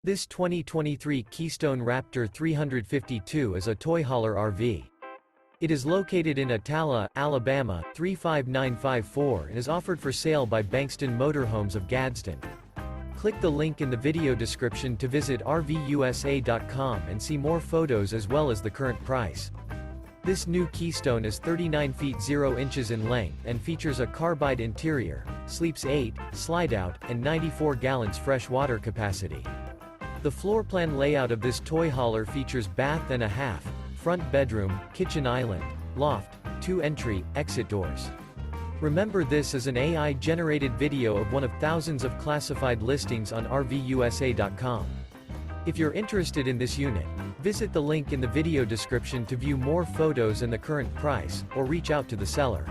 This 2023 Keystone Raptor 352 is a toy hauler RV. It is located in Attalla, Alabama, 35954 and is offered for sale by Bankston Motorhomes of Gadsden. Click the link in the video description to visit RVUSA.com and see more photos as well as the current price. This new Keystone is 39 feet 0 inches in length and features a CARBIDE interior, sleeps 8, Slideout, and 94 gallons fresh water capacity. The floor plan layout of this toy hauler features bath and a half, front bedroom, kitchen island, loft, 2 entry, exit doors. Remember, this is an AI-generated video of one of thousands of classified listings on RVUSA.com. If you're interested in this unit, visit the link in the video description to view more photos and the current price, or reach out to the seller.